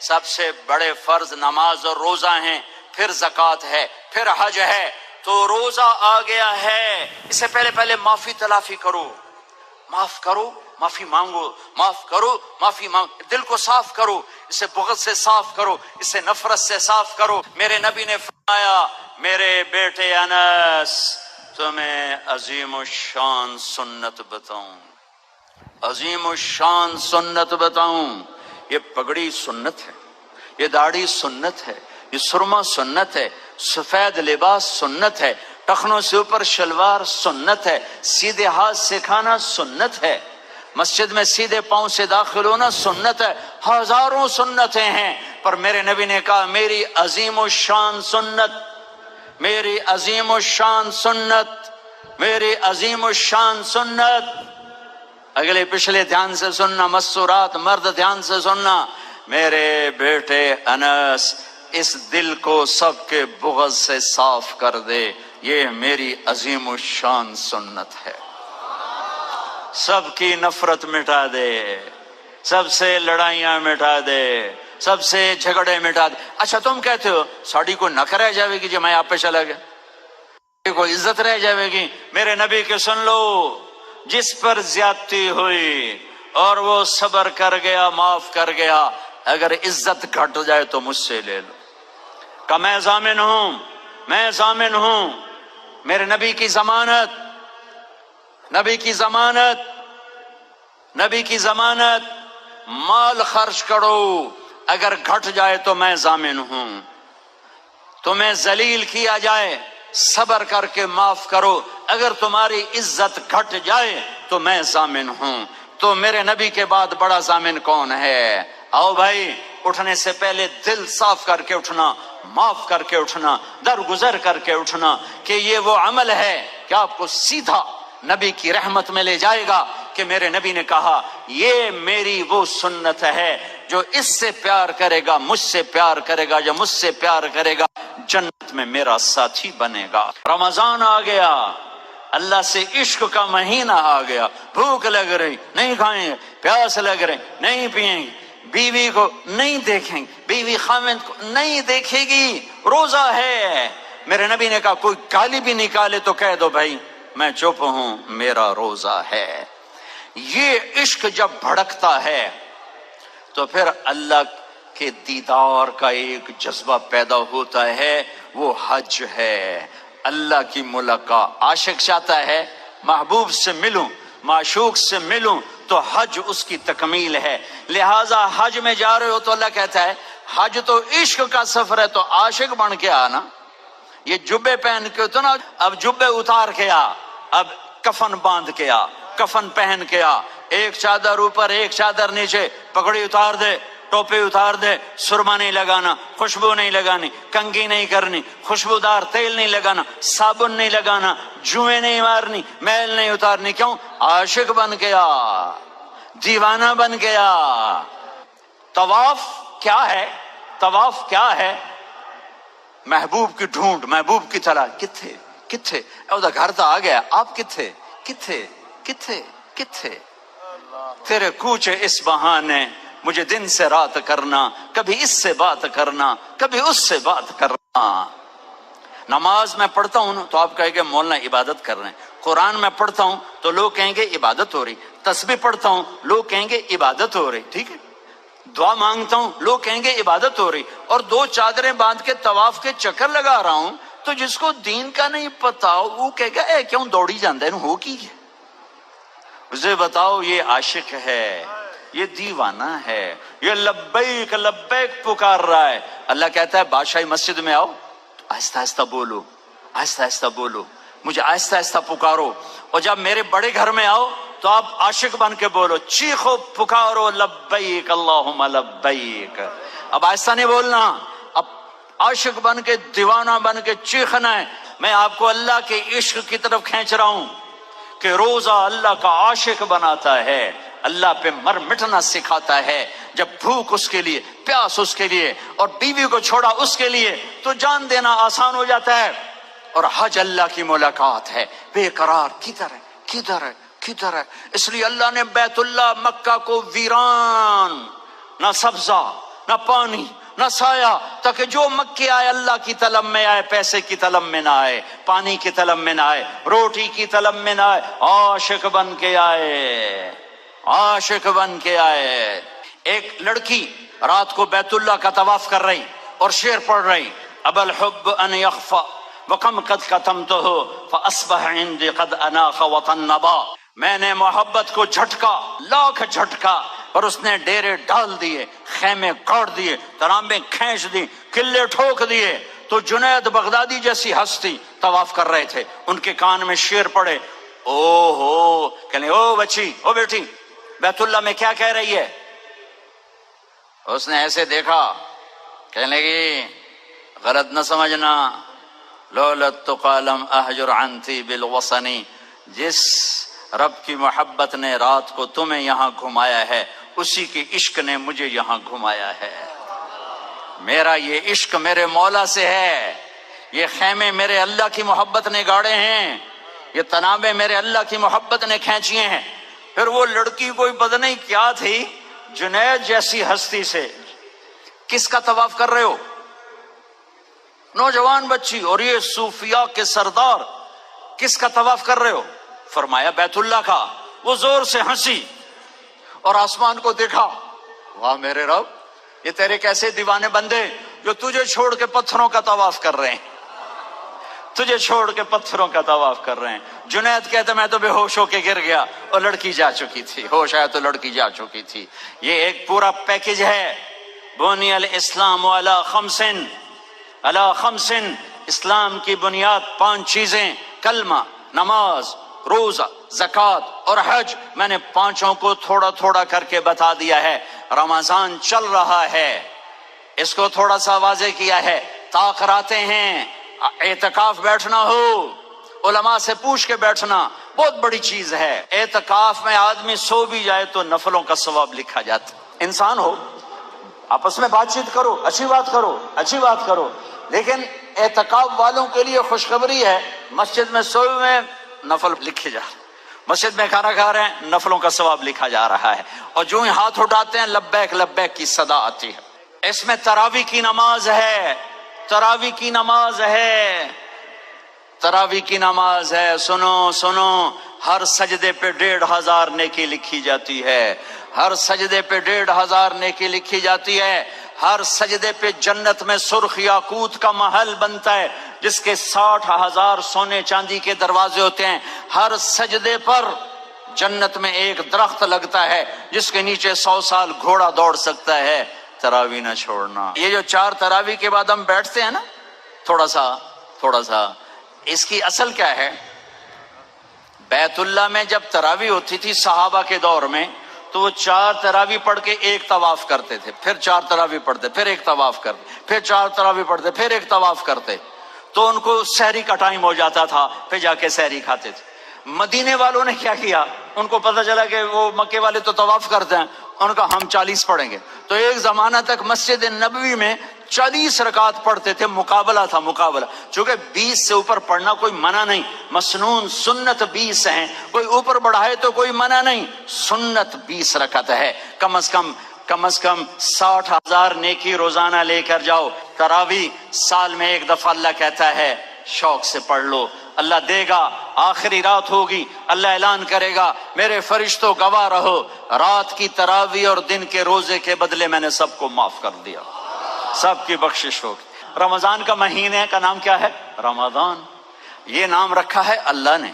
سب سے بڑے فرض نماز اور روزہ ہیں، پھر زکوٰۃ ہے، پھر حج ہے۔ تو روزہ آ گیا ہے، اس سے پہلے معافی تلافی کرو، معاف کرو، معافی مانگو، معاف کرو، معافی مانگو، دل کو صاف کرو، اسے بغض سے صاف کرو، اسے نفرت سے صاف کرو۔ میرے نبی نے فرمایا، میرے بیٹے انس تمہیں عظیم الشان سنت بتاؤں، عظیم الشان سنت بتاؤں۔ یہ پگڑی سنت ہے، یہ داڑھی سنت ہے، یہ سرما سنت ہے، سفید لباس سنت ہے، ٹخنوں سے اوپر شلوار سنت ہے، سیدھے ہاتھ سے کھانا سنت ہے، مسجد میں سیدھے پاؤں سے داخل ہونا سنت ہے۔ ہزاروں سنتیں ہیں، پر میرے نبی نے کہا میری عظیم الشان سنت، میری عظیم الشان سنت، میری عظیم الشان سنت۔ اگلے پچھلے دھیان سے سننا، مسورات مرد دھیان سے سننا۔ میرے بیٹے انس اس دل کو سب کے بغض سے صاف کر دے، یہ میری عظیم الشان سنت ہے۔ سب کی نفرت مٹا دے، سب سے لڑائیاں مٹا دے، سب سے جھگڑے مٹا دے۔ اچھا تم کہتے ہو ساڑی کو نک رہ جاوے گی جی میں آپ پہ چلا گیا، کو عزت رہ جاوے گی؟ میرے نبی کے سن لو، جس پر زیادتی ہوئی اور وہ صبر کر گیا، معاف کر گیا، اگر عزت گھٹ جائے تو مجھ سے لے لو، کہ میں ضامن ہوں، میں ضامن ہوں۔ میرے نبی کی ضمانت، نبی کی ضمانت، نبی کی ضمانت، مال خرچ کرو، اگر گھٹ جائے تو میں ضامن ہوں۔ تمہیں ذلیل کیا جائے، صبر کر کے معاف کرو، اگر تمہاری عزت گھٹ جائے تو میں ضامن ہوں۔ تو میرے نبی کے بعد بڑا ضامن کون ہے؟ آؤ بھائی، اٹھنے سے پہلے دل صاف کر کے اٹھنا، معاف کر کے اٹھنا، درگزر کر کے اٹھنا، کہ یہ وہ عمل ہے کہ آپ کو سیدھا نبی کی رحمت میں لے جائے گا۔ کہ میرے نبی نے کہا یہ میری وہ سنت ہے، جو اس سے پیار کرے گا مجھ سے پیار کرے گا، جو مجھ سے پیار کرے گا جنت میں میرا ساتھی بنے گا۔ رمضان آ گیا، اللہ سے عشق کا مہینہ آ گیا، بھوک لگ رہی نہیں کھائیں گے، پیاس لگ رہی نہیں پیئیں گے، بیوی کو نہیں دیکھیں گے، بیوی خاوند کو نہیں دیکھے گی، روزہ ہے۔ میرے نبی نے کہا کوئی گالی بھی نکالے تو کہہ دو بھائی میں چپ ہوں، میرا روزہ ہے۔ یہ عشق جب بھڑکتا ہے تو پھر اللہ کے دیدار کا ایک جذبہ پیدا ہوتا ہے، وہ حج ہے، اللہ کی ملاقات۔ عاشق چاہتا ہے محبوب سے ملوں، معشوق سے ملوں، تو حج اس کی تکمیل ہے۔ لہٰذا حج میں جا رہے ہو تو اللہ کہتا ہے حج تو عشق کا سفر ہے، تو عاشق بن کے آنا۔ یہ جبے پہن کے تو نا، اب جبے اتار کے آ، اب کفن باندھ کے آ، کفن پہن کے آ، ایک چادر اوپر ایک چادر نیچے، پگڑی اتار دے، ٹوپی اتار دے، سرما نہیں لگانا، خوشبو نہیں لگانی، کنگھی نہیں کرنی، خوشبودار تیل نہیں لگانا، صابن نہیں لگانا، جوئیں نہیں مارنی، میل نہیں اتارنی۔ کیوں؟ عاشق بن گیا، دیوانہ بن گیا۔ طواف کیا ہے؟ طواف کیا ہے؟ محبوب کی ڈھونڈ، محبوب کی طرح۔ کتھے کتھے گھر تو آ گیا، آپ کتھے کتھے کتھے کتھے؟ تیرے کوچے اس بہانے مجھے دن سے رات کرنا، کبھی اس سے بات کرنا، کبھی اس سے بات کرنا۔ نماز میں پڑھتا ہوں تو آپ کہیں گے مولانا عبادت کر رہے ہیں، قرآن میں پڑھتا ہوں تو لوگ کہیں گے عبادت ہو رہی، تسبیح پڑھتا ہوں لوگ کہیں گے عبادت ہو رہی، ٹھیک ہے، دعا مانگتا ہوں لوگ کہیں گے عبادت ہو رہی، اور دو چادریں باندھ کے طواف کے چکر لگا رہا ہوں، تو جس کو دین کا نہیں پتا وہ کہے گا اے کیوں دوڑی جاندے نو ہو کی ہے؟ اسے بتاؤ یہ عاشق ہے، یہ دیوانہ ہے، یہ لبیک لبیک پکار رہا ہے۔ اللہ کہتا ہے بادشاہی مسجد میں آؤ، آہستہ آہستہ بولو، آہستہ آہستہ بولو، مجھے آہستہ آہستہ پکارو، اور جب میرے بڑے گھر میں آؤ تو آپ عاشق بن کے بولو، چیخو پکارو، لبیک اللہم لبیک۔ اب آہستہ نہیں بولنا، اب عاشق بن کے دیوانہ بن کے چیخنا ہے۔ میں آپ کو اللہ کے عشق کی طرف کھینچ رہا ہوں کہ روزہ اللہ کا عاشق بناتا ہے، اللہ پہ مر مٹنا سکھاتا ہے۔ جب بھوک اس کے لیے، پیاس اس کے لیے، اور بیوی کو چھوڑا اس کے لیے، تو جان دینا آسان ہو جاتا ہے۔ اور حج اللہ کی ملاقات ہے، بے قرار کدھر ہے کدھر ہے کدھر ہے؟ اس لیے اللہ نے بیت اللہ مکہ کو ویران، نہ سبزہ نہ پانی نہ سایہ، تاکہ جو مکے آئے اللہ کی طلب میں آئے، پیسے کی طلب میں نہ آئے، پانی کی طلب میں نہ آئے، روٹی کی طلب میں نہ آئے، عاشق بن کے آئے، عاشق بن کے آئے۔ ایک لڑکی رات کو بیت اللہ کا طواف کر رہی اور شعر پڑھ رہی، اب الحب ان یخفى وکم قد کتمتہ فاصبح عندی قد اناخ وطنبا، میں نے محبت کو جھٹکا، لاکھ جھٹکا، اور اس نے ڈیرے ڈال دیے، خیمے گاڑ دیے، ترامبیں کھینچ دی، قلعے ٹھوک دیے۔ تو جنید بغدادی جیسی ہستی طواف کر رہے تھے، ان کے کان میں شعر پڑے، او ہو، کہنے او بچی، او بیٹی، بیت اللہ میں کیا کہہ رہی ہے؟ اس نے ایسے دیکھا، کہنے لگی غلط نہ سمجھنا، لولت قالم احجر عنتی بالوصنی، جس رب کی محبت نے رات کو تمہیں یہاں گھمایا ہے، اسی کی عشق نے مجھے یہاں گھمایا ہے۔ میرا یہ عشق میرے مولا سے ہے، یہ خیمے میرے اللہ کی محبت نے گاڑے ہیں، یہ تنابیں میرے اللہ کی محبت نے کھینچیے ہیں۔ پھر وہ لڑکی کوئی پتہ نہیں کیا تھی، جنید جیسی ہستی سے کس کا طواف کر رہے ہو؟ نوجوان بچی، اور یہ صوفیاء کے سردار کس کا طواف کر رہے ہو؟ فرمایا بیت اللہ کا۔ وہ زور سے ہنسی اور آسمان کو دیکھا، واہ میرے رب، یہ تیرے کیسے دیوانے بندے جو تجھے چھوڑ کے پتھروں کا طواف کر رہے ہیں، تجھے چھوڑ کے پتھروں کا طواف کر رہے ہیں۔ جنید کہتا میں تو بے ہوش ہو کے گر گیا، اور لڑکی جا چکی تھی، ہوش آیا تو لڑکی جا چکی تھی۔ یہ ایک پورا پیکج ہے۔ بنی الاسلام علی خمس، علی خمس، اسلام کی بنیاد 5 چیزیں، کلمہ، نماز، روزہ، زکوٰۃ اور حج۔ میں نے 5 کو تھوڑا تھوڑا کر کے بتا دیا ہے۔ رمضان چل رہا ہے، اس کو تھوڑا سا واضح کیا ہے۔ طاق راتے ہیں، اعتکاف بیٹھنا ہو، علماء سے پوچھ کے بیٹھنا بہت بڑی چیز ہے۔ اعتکاف میں آدمی سو بھی جائے تو نفلوں کا ثواب لکھا جاتا۔ انسان ہو، آپس میں بات چیت کرو، اچھی بات کرو، اچھی بات کرو، لیکن اعتکاف والوں کے لیے خوشخبری ہے، مسجد میں سوئے ہوئے نفل لکھے جا رہے ہیں، مسجد میں کھانا کھا رہے ہیں نفلوں کا ثواب لکھا جا رہا ہے، اور جو ہی ہاتھ اٹھاتے ہیں لبیک لبیک کی صدا آتی ہے۔ اس میں تراویح کی نماز ہے، تراویح کی نماز ہے، تراویح کی نماز ہے۔ سنو سنو، ہر سجدے پہ 1500 نیکی لکھی جاتی ہے، ہر سجدے پہ 1500 نیکی لکھی جاتی ہے۔ ہر سجدے پہ جنت میں سرخ یاقوت کا محل بنتا ہے، جس کے 60,000 سونے چاندی کے دروازے ہوتے ہیں۔ ہر سجدے پر جنت میں ایک درخت لگتا ہے جس کے نیچے 100 سال گھوڑا دوڑ سکتا ہے۔ تراویح نہ چھوڑنا۔ یہ جو 4 تراویح کے بعد ہم بیٹھتے ہیں نا، تھوڑا سا اس کی اصل کیا ہے؟ بیت اللہ میں جب تراویح ہوتی تھی صحابہ کے دور میں، تو وہ 4 تراویح پڑھ کے ایک طواف کرتے تھے، پھر 4 تراویح پڑھتے، پھر ایک طواف کرتے، پھر 4 تراویح پڑھتے، پھر ایک طواف کرتے، تو ان کو سحری کا ٹائم ہو جاتا تھا، پھر جا کے سحری کھاتے تھے۔ مدینے والوں نے کیا کیا، ان کو پتہ چلا کہ وہ مکے والے تو طواف کرتے ہیں، ان کا ہم 40 پڑھیں گے، تو ایک زمانہ تک مسجد نبوی میں 40 رکعت پڑھتے تھے، مقابلہ تھا، مقابلہ۔ چونکہ 20 سے اوپر پڑھنا کوئی منع نہیں، مسنون سنت 20 ہیں، کوئی اوپر بڑھائے تو کوئی منع نہیں، سنت 20 رکعت ہے۔ کم از کم 60,000 نیکی روزانہ لے کر جاؤ۔ تراویح سال میں ایک دفعہ اللہ کہتا ہے شوق سے پڑھ لو، اللہ دے گا، آخری رات ہوگی، اللہ اعلان کرے گا میرے فرشتوں گواہ رہو، رات کی تراویح اور دن کے روزے کے بدلے میں نے سب کو معاف کر دیا، سب کی بخشش ہوگی۔ رمضان کا مہینے کا نام کیا ہے؟ رمضان۔ یہ نام رکھا ہے اللہ نے،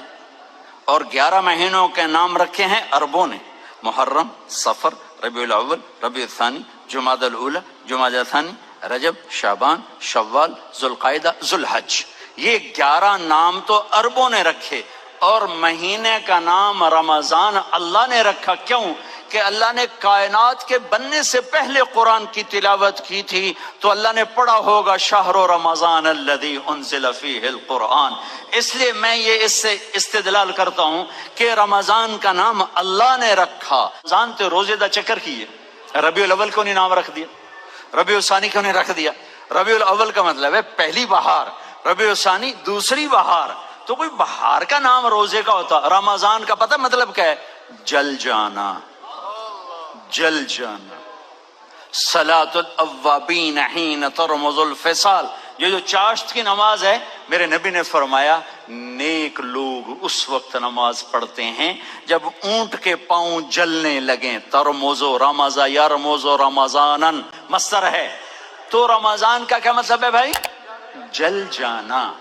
اور 11 مہینوں کے نام رکھے ہیں عربوں نے، محرم، صفر، ربیع الاول، ربیع الثانی، جمادی الاولی، جمادی الثانی، رجب، شعبان، شوال، ذوالقعدہ، ذوالحج۔ یہ 11 نام تو عربوں نے رکھے، اور مہینے کا نام رمضان اللہ نے رکھا۔ کیوں؟ کہ اللہ نے کائنات کے بننے سے پہلے قرآن کی تلاوت کی تھی، تو اللہ نے پڑھا ہوگا شہر رمضان الذی انزل فیہ القرآن۔ اس لیے میں یہ اس سے استدلال کرتا ہوں کہ رمضان کا نام اللہ نے رکھا۔ رمضان تو روزے دا چکر کیے، ربیع الاول کو نہیں نام رکھ دیا، ربیع الثانی کو نہیں رکھ دیا۔ ربیع الاول کا مطلب ہے پہلی بہار، ربیع الثانی دوسری بہار، تو کوئی بہار کا نام روزے کا ہوتا۔ رمضان کا پتہ مطلب کیا ہے؟ جل جانا، جل جانا۔ صلاۃ الاوابین حین ترمض الفصال، یہ جو چاشت کی نماز ہے، میرے نبی نے فرمایا نیک لوگ اس وقت نماز پڑھتے ہیں جب اونٹ کے پاؤں جلنے لگیں۔ ترمض رمض یرمض رمضانا مصدر ہے، تو رمضان کا کیا مطلب ہے بھائی؟ جل جانا۔